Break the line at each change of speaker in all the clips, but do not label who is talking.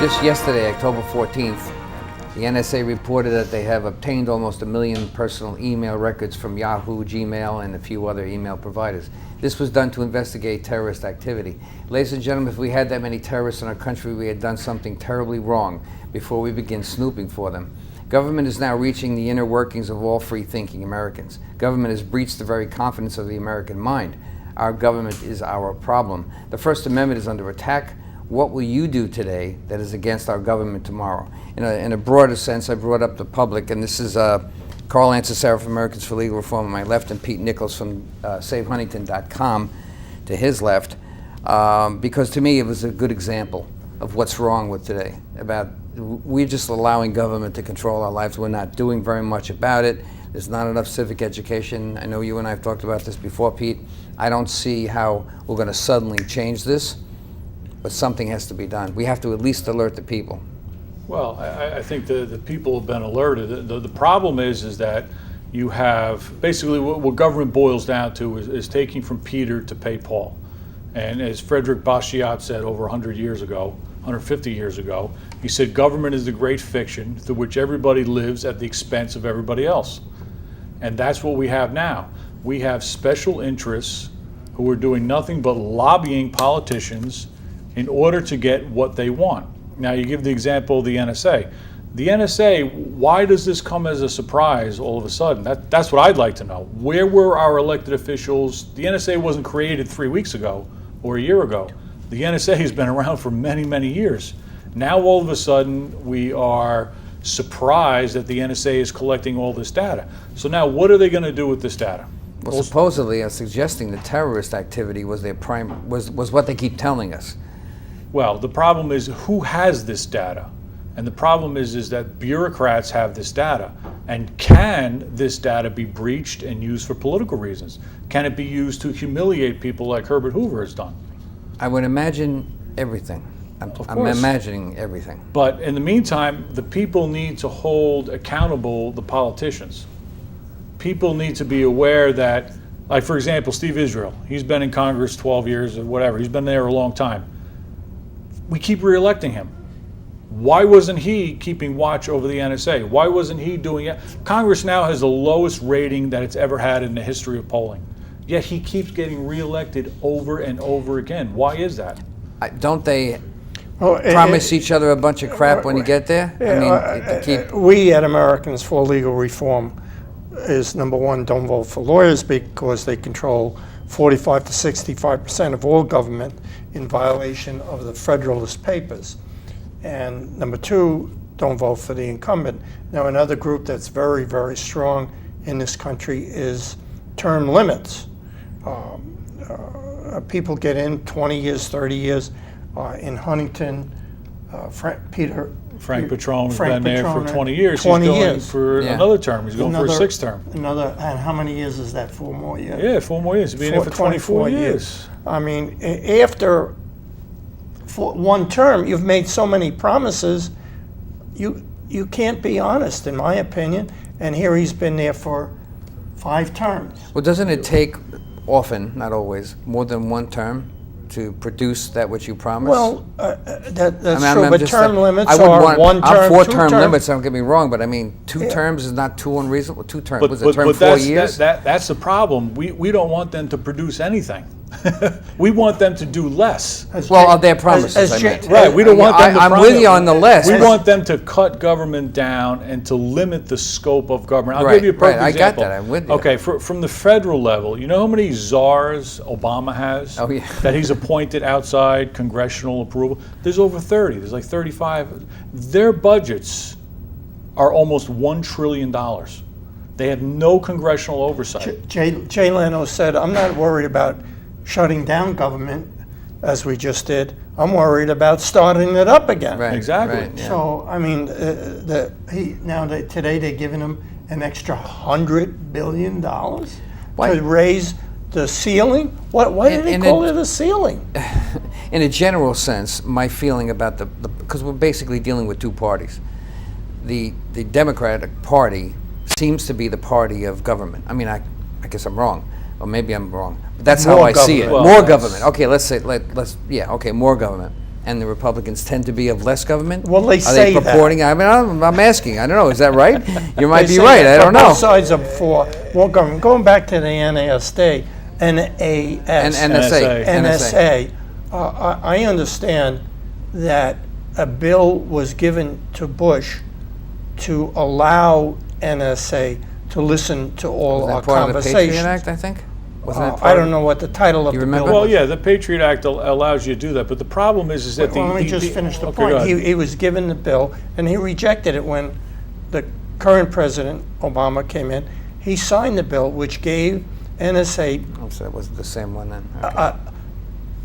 Just yesterday, October 14th, the NSA reported that they have obtained almost 1 million personal email records from Yahoo, Gmail, and a few other email providers. This was done to investigate terrorist activity. Ladies and gentlemen, if we had that many terrorists in our country, we had done something terribly wrong before we begin snooping for them. Government is now reaching the inner workings of all free-thinking Americans. Government has breached the very confidence of the American mind. Our government is our problem. The First Amendment is under attack. What will you do today that is against our government tomorrow? In a broader sense, I brought up the public, and this is Carl Ancesara from Americans for Legal Reform on my left, and Pete Nichols from SaveHuntington.com to his left, because to me it was a good example of what's wrong with today. About we're just allowing government to control our lives. We're not doing very much about it. There's not enough civic education. I know you and I have talked about this before, Pete. I don't see how we're going to suddenly change this. But something has to be done. We have to at least alert the people.
Well, I think the people have been alerted. The problem is that you have basically what government boils down to is taking from Peter to pay Paul. And as Frederick Bastiat said over 100 years ago, 150 years ago, he said government is the great fiction through which everybody lives at the expense of everybody else. And that's what we have now. We have special interests who are doing nothing but lobbying politicians in order to get what they want. Now, you give the example of the NSA. The NSA, why does this come as a surprise all of a sudden? That's what I'd like to know. Where were our elected officials? The NSA wasn't created 3 weeks ago or a year ago. The NSA has been around for many, many years. Now, all of a sudden, we are surprised that the NSA is collecting all this data. So now, what are they going to do with this data?
Well, supposedly, suggesting the terrorist activity was their was what they keep telling us.
Well, the problem is who has this data? And the problem is that bureaucrats have this data. And can this data be breached and used for political reasons? Can it be used to humiliate people like Herbert Hoover has done?
I would imagine everything. I'm imagining everything.
But in the meantime, the people need to hold accountable the politicians. People need to be aware that, like for example, Steve Israel, he's been in Congress 12 years or whatever, he's been there a long time. We keep reelecting him. Why wasn't he keeping watch over the NSA? Why wasn't he doing it? Congress now has the lowest rating that it's ever had in the history of polling. Yet he keeps getting reelected over and over again. Why is that?
Don't they promise each other a bunch of crap when you get there?
We at Americans for Legal Reform is number one, don't vote for lawyers because they control 45 to 65% of all government in violation of the Federalist Papers. And number two, don't vote for the incumbent. Now, another group that's very, very strong in this country is term limits. People get in 20 years, 30 years. In Huntington, Frank
Petrone has been there for 20 years.
20
He's going
years.
for another term. He's going for a sixth term.
And how many years is that? 4 more years?
Yeah, 4 more years. He's been there for 24 years.
I mean, after one term, you've made so many promises, you can't be honest, in my opinion. And here he's been there for 5 terms.
Well, doesn't it take often, not always, more than one term to produce that which you promise?
Well, that's true, but term limits are 1 term,
I'm for
2
term
term.
limits, don't get me wrong, but I mean, 2 terms is not too unreasonable. 2 terms, was it term
but
4 years?
That's the problem. We don't want them to produce anything. We want them to do less.
Well, of their promises, I meant.
Right, we don't want them to
I'm with you on the less.
We want them to cut government down and to limit the scope of government. I'll give you a perfect
I got
example.
that, I'm with you.
Okay, from the federal level, you know how many czars Obama has?
Oh, yeah.
That he's appointed outside congressional approval? There's over 30, there's like 35. Their budgets are almost $1 trillion. They have no congressional oversight.
Jay Leno said, I'm not worried about shutting down government, as we just did. I'm worried about starting it up again.
Right,
Exactly.
right, yeah.
So, I mean, today they're giving him an extra $100 billion to raise the ceiling. Why did they call it a ceiling?
In a general sense, my feeling about because we're basically dealing with 2 parties. The Democratic Party seems to be the party of government. I mean, I guess I'm wrong. Or maybe I'm wrong. But that's how I see it.
Well,
More government. Okay, let's say more government. and the Republicans tend to be of less government?
Well, they
Are
say
they
that.
purporting? I mean, I'm asking. I don't know. Is that right? You might
They
be
say
right.
that,
I don't
but
know.
Both sides are for more government. Going back to the NASD, NSA. I understand that a bill was given to Bush to allow NSA to listen to all
Was
our
that part of the Patriot
conversations.
Act, I think? Wasn't that
I
part
don't
of-
know what the title of
You
the bill
remember?
was.
Well, yeah, the Patriot Act allows you to do that, but the problem is that
Well, let me just finish the
okay, go
point.
ahead.
He was given the bill, and he rejected it when the current president, Obama, came in. He signed the bill, which gave NSA
Oh, so it wasn't the same one then. Okay.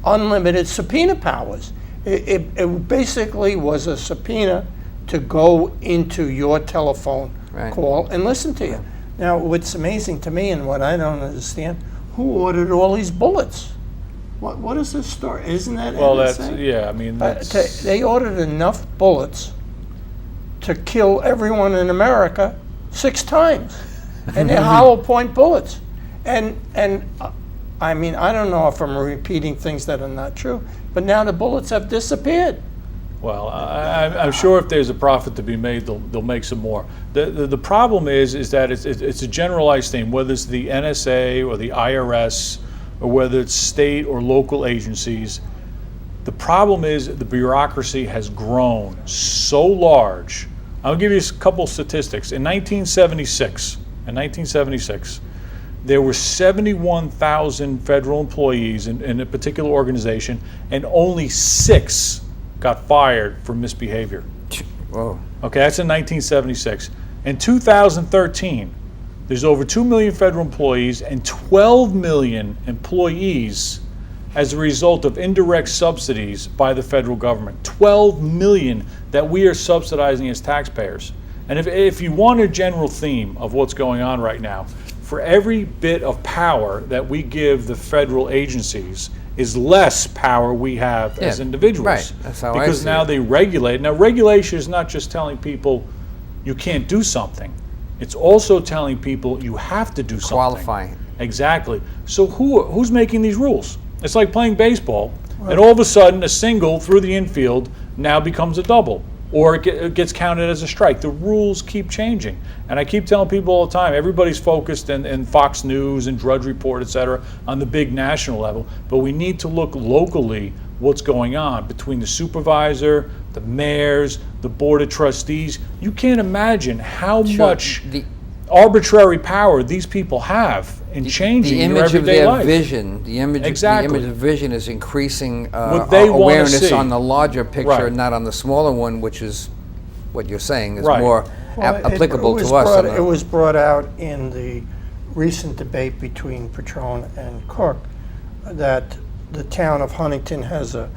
unlimited subpoena powers. It basically was a subpoena to go into your telephone
Right.
call and listen to you. Now, what's amazing to me and what I don't understand, who ordered all these bullets? What is this story? Isn't that
Well,
NSA?
that's, yeah, I mean, that's,
They ordered enough bullets to kill everyone in America 6 times, and they're hollow point bullets. And I mean, I don't know if I'm repeating things that are not true, but now the bullets have disappeared.
well, I'm sure if there's a profit to be made, they'll make some more. The problem is that it's a generalized thing, whether it's the NSA or the IRS, or whether it's state or local agencies. The problem is the bureaucracy has grown so large. I'll give you a couple statistics. In 1976, there were 71,000 federal employees in a particular organization, and only 6 got fired for misbehavior.
Whoa.
Okay, that's in 1976. In 2013, there's over 2 million federal employees and 12 million employees as a result of indirect subsidies by the federal government. 12 million that we are subsidizing as taxpayers. And if you want a general theme of what's going on right now, for every bit of power that we give the federal agencies is less power we have as
Yeah,
individuals.
right. That's how I
Because
see
now
it.
they regulate. Now, regulation is not just telling people you can't do something. It's also telling people you have to do something.
Qualifying.
Exactly. So who's making these rules? It's like playing baseball, and all of a sudden a single through the infield now becomes a double, or it gets counted as a strike. The rules keep changing. And I keep telling people all the time, everybody's focused in Fox News and Drudge Report, et cetera, on the big national level, but we need to look locally what's going on between the supervisor, the mayors, the board of trustees. You can't imagine how much
The-
arbitrary power these people have in changing
the
your
image of
everyday
their
life.
vision, the image
Exactly.
of vision is increasing
What they wanna
awareness
see.
on the larger picture,
Right.
not on the smaller one, which is what you're saying is
Right.
more
Well,
applicable
was
to us.
brought- It was brought out in the recent debate between Petrone and Cook that the town of Huntington has a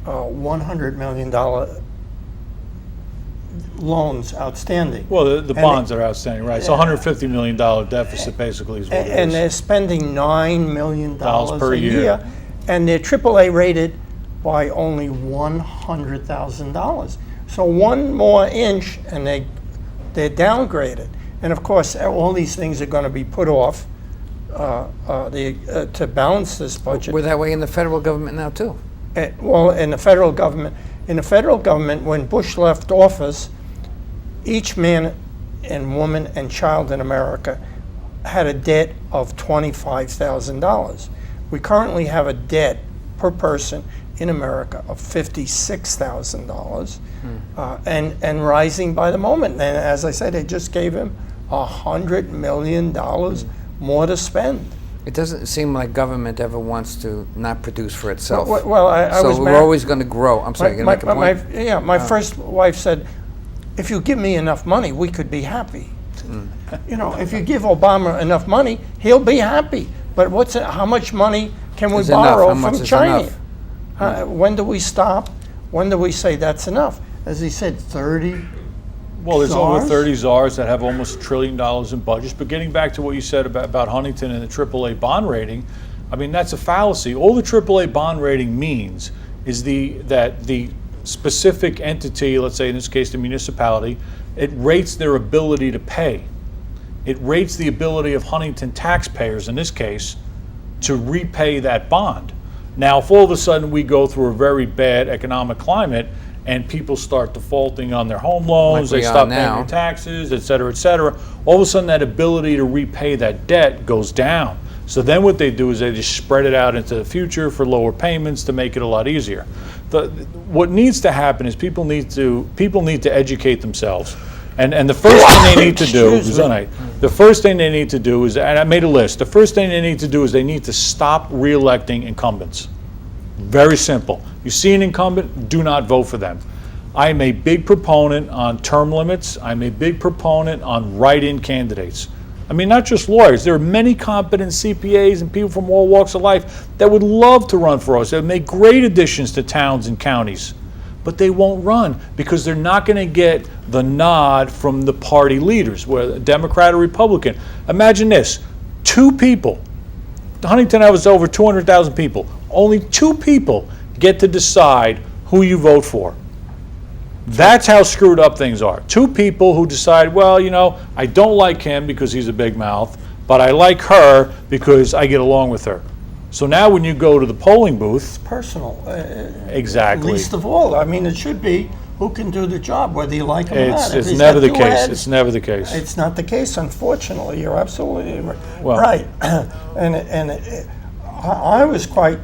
$100 million loans outstanding.
Well, the
And
bonds are outstanding, right? It's a $150 million deficit, basically, is what it
And
is.
they're spending $9 million
Per
a
year.
year, and they're AAA rated by only $100,000. So one more inch, and they're downgraded. And of course, all these things are going to be put off to balance this budget.
We're that way in the federal government now too.
Well, in the federal government, when Bush left office, each man and woman and child in America had a debt of $25,000. We currently have a debt per person in America of $56,000, and rising by the moment. And as I said, they just gave him $100 million more to spend.
It doesn't seem like government ever wants to not produce for itself.
Well, I
so
was
we're
married-
always going to grow. I'm sorry, you're going to make a point?
My first wife said, if you give me enough money, we could be happy. You know, if you give Obama enough money, he'll be happy. But how much money can we
Is enough?
borrow
How much
from
is
China?
enough?
When do we stop? When do we say that's enough? As he said, 30.
Well, there's over
czars?
30 czars that have almost $1 trillion in budgets. But getting back to what you said about Huntington and the AAA bond rating, I mean, that's a fallacy. All the AAA bond rating means is that the specific entity, let's say in this case the municipality, it rates their ability to pay. It rates the ability of Huntington taxpayers, in this case, to repay that bond. Now, if all of a sudden we go through a very bad economic climate and people start defaulting on their home loans,
Like we
they
are
stop paying
now.
their taxes, et cetera, all of a sudden that ability to repay that debt goes down. So then what they do is they just spread it out into the future for lower payments to make it a lot easier. What needs to happen is people need to educate themselves. And the first thing they need to do
Excuse me.
the first thing they need to do is, and I made a list, the first thing they need to do is they need to stop re-electing incumbents. Very simple. You see an incumbent, do not vote for them. I am a big proponent on term limits. I'm a big proponent on write-in candidates. I mean, not just lawyers. There are many competent CPAs and people from all walks of life that would love to run for us. They would make great additions to towns and counties. But they won't run because they're not going to get the nod from the party leaders, whether Democrat or Republican. Imagine this, 2 people. Huntington has over 200,000 people. Only 2 people get to decide who you vote for. That's how screwed up things are. 2 people who decide, well, you know, I don't like him because he's a big mouth, but I like her because I get along with her. So now when you go to the polling booth,
Personal.
exactly.
Least of all. I mean, it should be who can do the job, whether you like him or not. If
It's
he's
never
got
the
2
case.
heads,
It's never the case.
It's not the case, unfortunately. You're absolutely
Well-
right. I was quite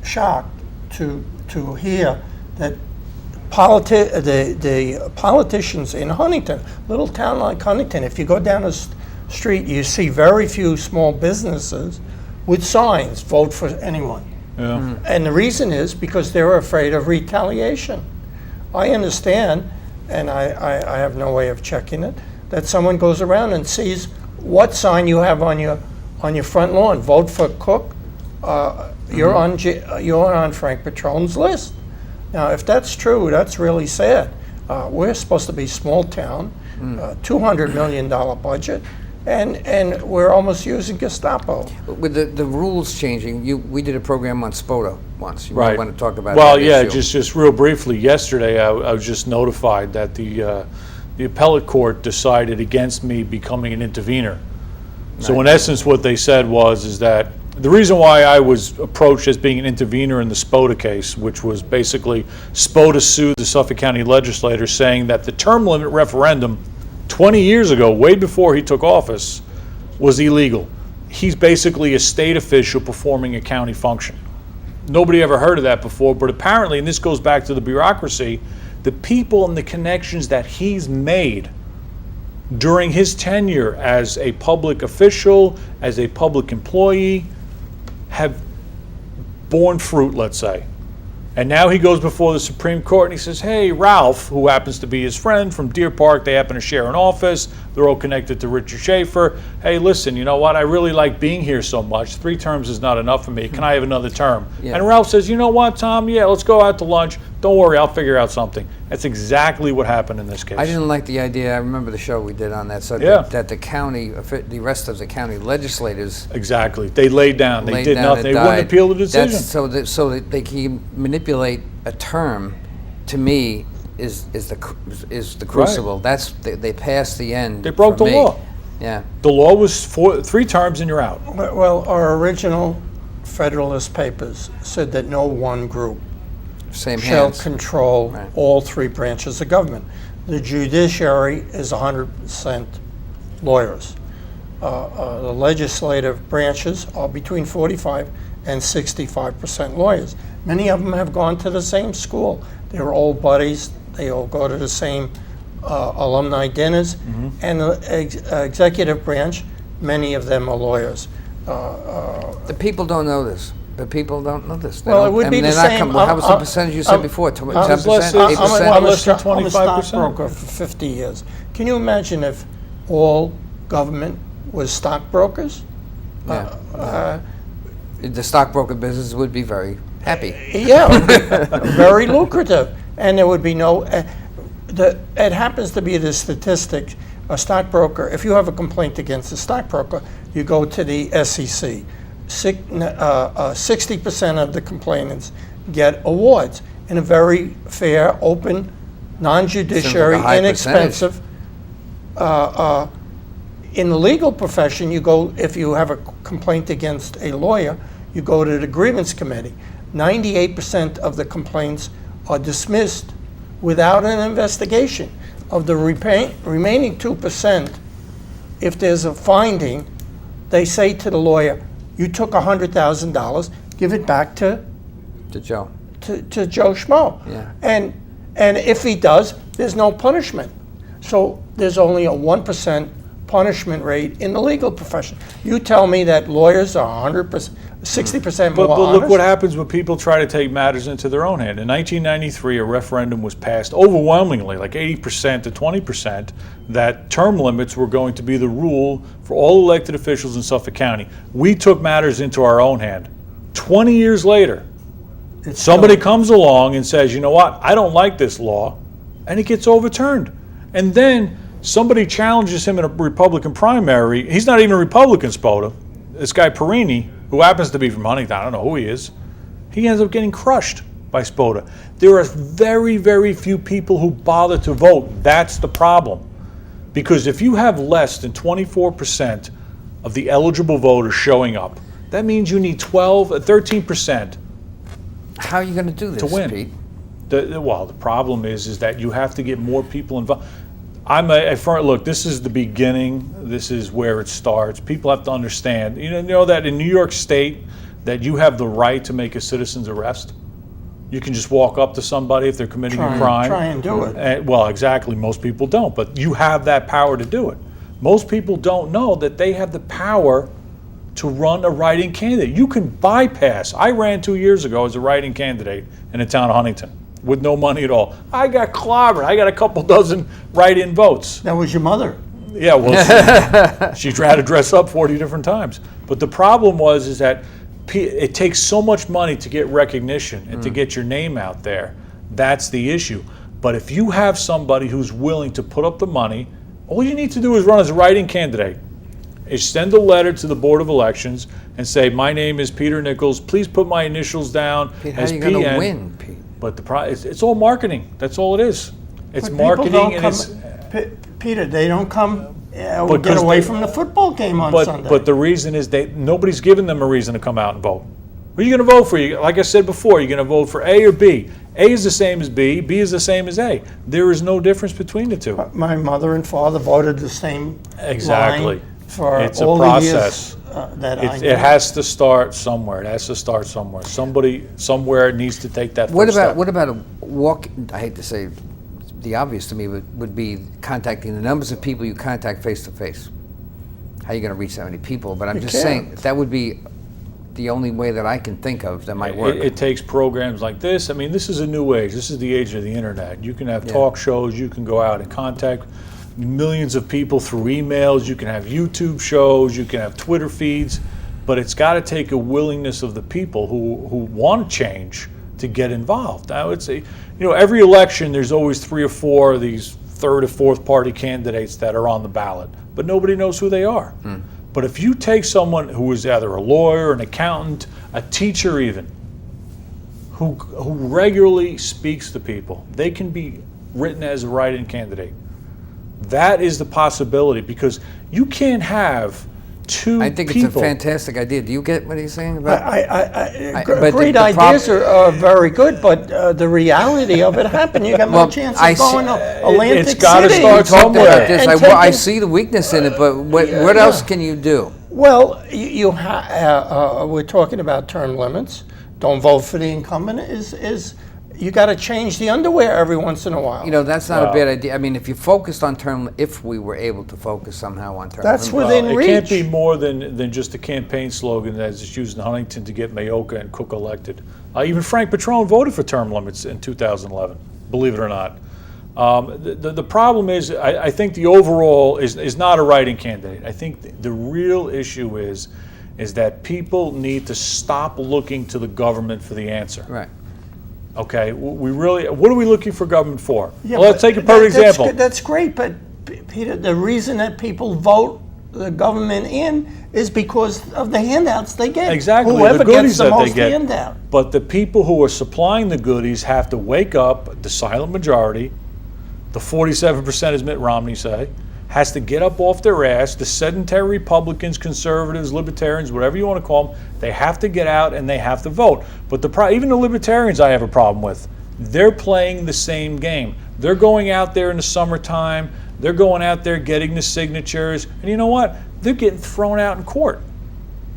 shocked to hear that the politicians in Huntington, little town like Huntington, if you go down the street, you see very few small businesses with signs, vote for anyone.
Yeah.
And the reason is because they're afraid of retaliation. I understand, and I have no way of checking it, that someone goes around and sees what sign you have on your front lawn. Vote for Cook. You're on Frank Petrone's list. Now, if that's true, that's really sad. We're supposed to be small town, $200 million budget, and we're almost using Gestapo.
With the rules changing, we did a program on SPOTA once. You might
Right.
want to talk about
Well,
that
yeah,
issue.
just real briefly, yesterday I was just notified that the appellate court decided against me becoming an intervener. So in essence, what they said is that the reason why I was approached as being an intervener in the SPOTA case, which was basically SPOTA sued the Suffolk County legislature saying that the term limit referendum 20 years ago, way before he took office, was illegal. He's basically a state official performing a county function. Nobody ever heard of that before, but apparently, and this goes back to the bureaucracy, the people and the connections that he's made during his tenure as a public official, as a public employee, have borne fruit, let's say. And now he goes before the Supreme Court and he says, hey, Ralph, who happens to be his friend from Deer Park, they happen to share an office, they're all connected to Richard Schaefer. Hey, listen, you know what? I really like being here so much. 3 terms is not enough for me. Can I have another term?
Yeah.
And Ralph says, you know what, Tom? Yeah, let's go out to lunch. Don't worry, I'll figure out something. That's exactly what happened in this case.
I didn't like the idea. I remember the show we did on that subject.
Yeah.
That the rest of the county legislators
Exactly. They laid down. They
laid
did
down
nothing.
and
They
died.
wouldn't appeal the decision.
That's so that they can manipulate a term. To me, is the crucible. That's they passed the end.
They broke
for
the
me.
law.
Yeah.
The law was 3 terms and you're out.
Well, our original Federalist Papers said that no one group
Same
shall
hands.
control
Right.
all 3 branches of government. The judiciary is 100% lawyers. The legislative branches are between 45 and 65% lawyers. Many of them have gone to the same school. They're old buddies. They all go to the same alumni dinners. And the executive branch, many of them are lawyers.
The people don't know this. The people don't know this. They
Well,
don't-
it would
I
be
mean,
the
they're not
same.
coming- How was the percentage you said before? 10%,
It's less-
8%?
I'm less than
I'm a
25%.
stockbroker for 50 years. Can you imagine if all government was stockbrokers?
Yeah. The stockbroker business would be very happy.
Yeah, very lucrative, and there would be no. It happens to be the statistic. A stockbroker, if you have a complaint against a stockbroker, you go to the SEC. 60% of the complainants get awards in a very fair, open, non-judiciary,
Seems like a high
inexpensive. In the legal profession, you go, if you have a complaint against a lawyer, You go to the grievance committee. 98% of the complaints are dismissed without an investigation. Of the remaining 2%, if there's a finding, they say to the lawyer, you took $100,000, give it back to
Joe.
Joe Schmo.
Yeah.
And if he does, there's no punishment. So there's only a 1% punishment rate in the legal profession. You tell me that lawyers are 100%, 60% more
But
honest?
look what happens when people try to take matters into their own hand. In 1993, a referendum was passed overwhelmingly, like 80% to 20%, that term limits were going to be the rule for all elected officials in Suffolk County. We took matters into our own hand. 20 years later,
It's
somebody
still-
comes along and says, you know what, I don't like this law, and it gets overturned. And then somebody challenges him in a Republican primary. He's not even a Republican, Spota. This guy Perini, who happens to be from Huntington, I don't know who he is, he ends up getting crushed by Spota. There are very, very few people who bother to vote. That's the problem. Because if you have less than 24% of the eligible voters showing up, that means you need 13%.
How are you going to do this,
To win.
Pete?
Well, the problem is that you have to get more people involved. Look, this is the beginning. This is where it starts. People have to understand. You know that in New York State, that you have the right to make a citizen's arrest. You can just walk up to somebody if they're committing a crime.
Try and do it.
Well, exactly. Most people don't, but you have that power to do it. Most people don't know that they have the power to run a write-in candidate. You can bypass. I ran 2 years ago as a write-in candidate in the town of Huntington with no money at all. I got clobbered. I got a couple dozen write-in votes.
That was your mother.
Yeah, well, she tried to dress up 40 different times. But the problem is that it takes so much money to get recognition and to get your name out there. That's the issue. But if you have somebody who's willing to put up the money, all you need to do is run as a write-in candidate. Is send a letter to the Board of Elections and say, my name is Peter Nichols. Please put my initials down
Pete, how
as
are you
PN.
going to win, Pete?
But it's all marketing. That's all it is. It's
But people
marketing
don't
and
come-
it's.
Peter, they don't come or
Because
get away
they-
from the football game on
But
Sunday.
the reason is nobody's giving them a reason to come out and vote. Who are you going to vote for? Like I said before, you're going to vote for A or B. A is the same as B. B is the same as A. There is no difference between the two.
My mother and father voted the same
Exactly.
line for
It's a
all
process.
the years that I knew.
It has to start somewhere. It has to start somewhere. Somebody somewhere needs to take that first step.
What about a walk? I hate to say, the obvious to me would be contacting the numbers of people you contact face to face. How are you going to reach that many people? But I'm
You
just
can't.
saying that would be the only way that I can think of that might work.
It takes programs like this. I mean, this is a new age. This is the age of the internet. You can have talk shows. You can go out and contact millions of people through emails. You can have YouTube shows. You can have Twitter feeds. But it's got to take a willingness of the people who want to change to get involved. I would say, every election there's always 3 or 4 of these third or fourth party candidates that are on the ballot, but nobody knows who they are. But if you take someone who is either a lawyer, an accountant, a teacher even, who regularly speaks to people, they can be written as a write-in candidate. That is the possibility, because you can't have two
I think
people.
it's a fantastic idea. Do you get what he's saying about?
Great
but the
ideas are very good, but the reality of it happened. You got more
Well,
chance
I
of
see-
going to Atlantic
it's gotta
City.
start
Talked
somewhere.
about this.
And
I
taking-
see the weakness in it, but what else can you do?
Well, we're talking about term limits. Don't vote for the incumbent is you got to change the underwear every once in a while.
That's not a bad idea. I mean, if you focused on if we were able to focus somehow on term
That's
limits.
within
It
reach.
can't be more than just a campaign slogan that's just used in Huntington to get Mayoka and Cook elected. Even Frank Petrone voted for term limits in 2011, believe it or not. The problem is, I think the overall is not a write-in candidate. I think the real issue is that people need to stop looking to the government for the answer.
Right.
Okay, what are we looking for government for?
Yeah,
Well, let's
but
take a perfect
that's
example.
good- That's great, but Peter, the reason that people vote the government in is because of the handouts they get.
Exactly, the
Whoever
goodies
gets the
that they
most
get.
handout.
But the people who are supplying the goodies have to wake up, the silent majority, the 47% as Mitt Romney say, has to get up off their ass. The sedentary Republicans, conservatives, libertarians, whatever you want to call them, they have to get out and they have to vote. But even the libertarians I have a problem with. They're playing the same game. They're going out there in the summertime. They're going out there getting the signatures. And you know what? They're getting thrown out in court.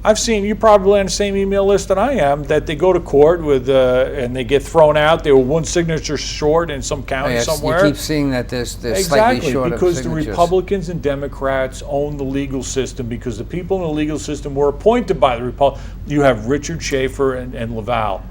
I've seen, you probably on the same email list that I am, that they go to court with, and they get thrown out. They were one signature short in some county somewhere.
You keep seeing that they're slightly
Exactly,
short of
because the
signatures.
Republicans and Democrats own the legal system, because the people in the legal system were appointed by the Republicans. You have Richard Schaefer and Laval,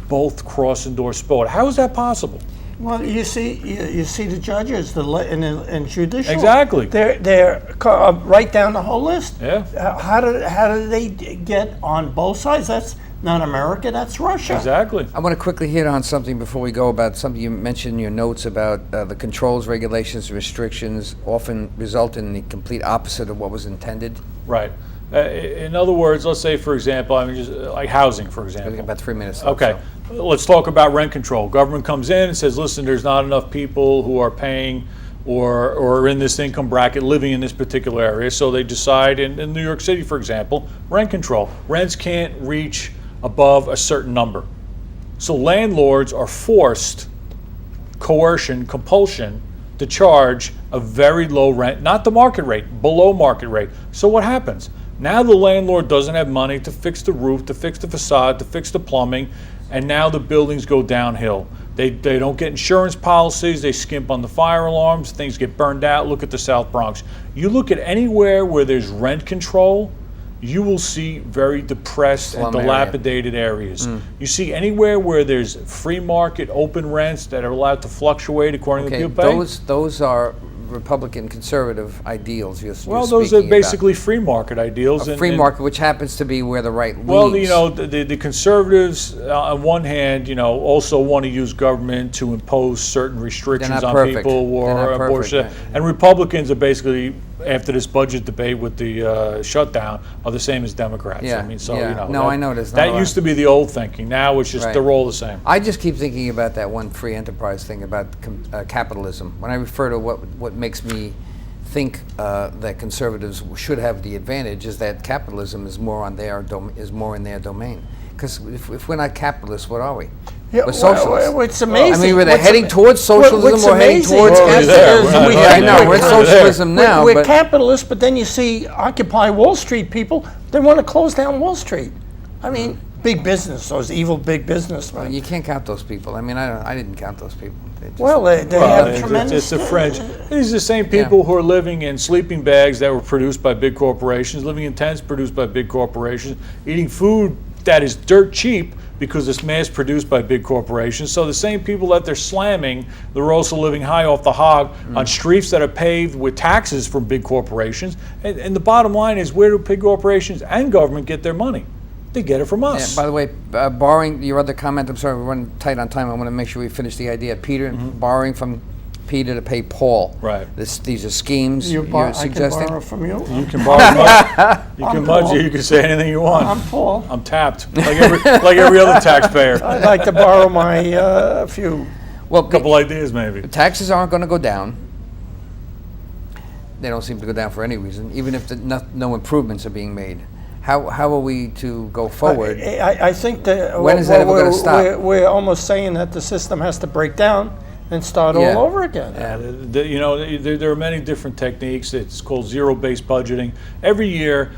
both cross-endorsed vote. How is that possible?
Well, you see the judges, and judicial.
Exactly.
They're right down the whole list.
Yeah.
How do they get on both sides? That's not America. That's Russia.
Exactly.
I want to quickly hit on something before we go about something you mentioned in your notes about the controls, regulations, restrictions often result in the complete opposite of what was intended.
Right. In other words, let's say, for example, I mean, just like housing, for
I think
example.
about 3 minutes left.
Okay, let's talk about rent control. Government comes in and says, listen, there's not enough people who are paying or are in this income bracket living in this particular area. So they decide in New York City, for example, rent control. Rents can't reach above a certain number. So landlords are forced, coercion, compulsion, to charge a very low rent, not the market rate, below market rate. So what happens? Now the landlord doesn't have money to fix the roof, to fix the facade, to fix the plumbing, and now the buildings go downhill. They don't get insurance policies, they skimp on the fire alarms, things get burned out. Look at the South Bronx. You look at anywhere where there's rent control, you will see very depressed and
Slum area.
dilapidated areas. You see anywhere where there's free market, open rents that are allowed to fluctuate according to
Okay,
people pay.
those are Republican conservative ideals.
Well, those are basically free market ideals.
a free market, which happens to be where the right leads.
Well, you know, the conservatives, on one hand, you know, also want to use government to impose certain restrictions
not
on
perfect.
people
They're not
or
perfect,
abortion.
right.
And Republicans are basically, after this budget debate with the shutdown, are the same as Democrats.
Yeah,
I mean, so
yeah.
you know,
No,
that,
I know there's not
that
a lot.
used to be the old thinking. Now it's just
Right.
they're all the same.
I just keep thinking about that one free enterprise thing about capitalism. When I refer to what makes me think that conservatives should have the advantage is that capitalism is more on is more in their domain. Because if we're not capitalists, what are we?
Yeah,
We're socialists.
It's amazing.
I mean, we're
What's
heading towards socialism
what's
or heading
amazing
towards
Well,
is-
there.
is
We're not
we-
right
I know,
now.
we're in
We're there.
socialism now,
We're
but
capitalists, but then you see Occupy Wall Street people, they want to close down Wall Street. I mean, big business, those evil big businessmen.
you can't count those people. I mean, I didn't count those people. They just-
Well, they
Well,
have
it's
tremendous.
the French. These are the same people who are living in sleeping bags that were produced by big corporations, living in tents produced by big corporations, eating food that is dirt cheap because it's mass produced by big corporations. So the same people that they're slamming, they're also living high off the hog on streets that are paved with taxes from big corporations. And the bottom line is, where do big corporations and government get their money? They get it from
Yeah,
us.
by the way, borrowing your other comment, I'm sorry, we're running tight on time. I want to make sure we finish the idea. Peter, borrowing from Peter to pay Paul.
Right.
These are schemes
I
you're
can
suggesting?
borrow from you.
You can borrow money. You
I'm
can
Paul.
mudge it. You can say anything you want.
I'm Paul.
I'm tapped, like every other taxpayer.
I'd like to borrow my few.
Well,
Couple ideas, maybe.
taxes aren't going to go down. They don't seem to go down for any reason, even if no improvements are being made. How are we to go forward?
I think that.
When is that ever gonna stop?
We're almost saying that the system has to break down and start
Yeah.
all over again.
You know, there are many different techniques. It's called zero-based budgeting. Every year,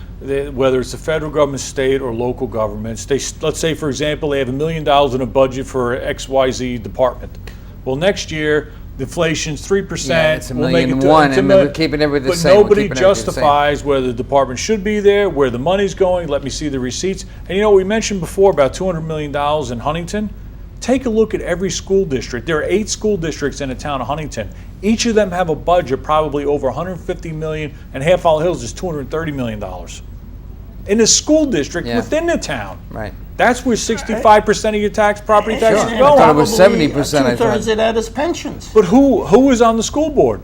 whether it's the federal government, state, or local governments, let's say, for example, they have $1 million in a budget for XYZ department. Well, next year, the inflation's 3%.
Yeah, it's
we'll make it to-
$1,000,001,
it's a
and
mil-
we're keeping everything the
But
same. We're
nobody
keeping everything the same.
justifies whether the department should be there, where the money's going. Let me see the receipts. And you know, we mentioned before about $200 million in Huntington. Take a look at every school district. There are 8 school districts in the town of Huntington. Each of them have a budget probably over $150 million, and Half Hollow Hills is $230 million. In a school district
Yeah.
within the town.
Right.
That's where 65% of your property taxes
And
go.
I thought it was
probably
70%, I
2/3
thought.
of that is pensions.
But who is on the school board?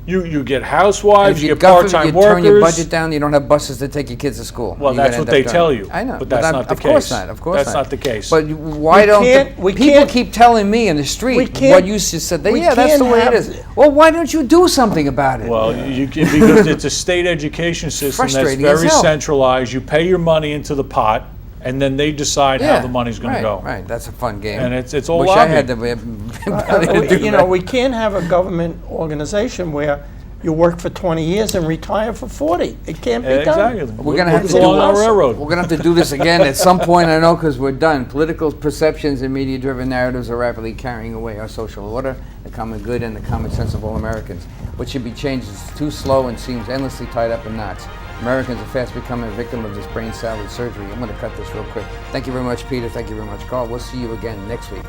You get housewives,
If
you
you
get
government,
part-time
you
workers.
turn your budget down, you don't have buses to take your kids to school.
Well,
You're
that's
gonna
what
end
they
up
tell
going-
you.
I know,
But that's not the
of course
case.
not. Of course
That's
not.
not the case.
But why
We
don't
can't-
the
we
people
can't-
keep telling me in the street
we
what
can't-
you just said?
we
Yeah, that's the
can't
way it
have-
is. Well, why don't you do something about it?
Well, you can, because it's a state education system that's
Frustrating as
very
hell.
centralized. You pay your money into the pot, and then they decide how the money's going
right,
to go.
Right, that's a fun game.
And it's all
Wish I had the
lobbying.
ability to do
You know,
that.
we can't have a government organization where you work for 20 years and retire for 40. It can't be done.
Exactly.
We're gonna have to
Look
do
along our railroad.
We're gonna have to do this again at some point, I know, because we're done. Political perceptions and media-driven narratives are rapidly carrying away our social order, the common good, and the common sense of all Americans. What should be changed is too slow and seems endlessly tied up in knots. Americans are fast becoming a victim of this brain salad surgery. I'm gonna cut this real quick. Thank you very much, Peter. Thank you very much, Carl. We'll see you again next week.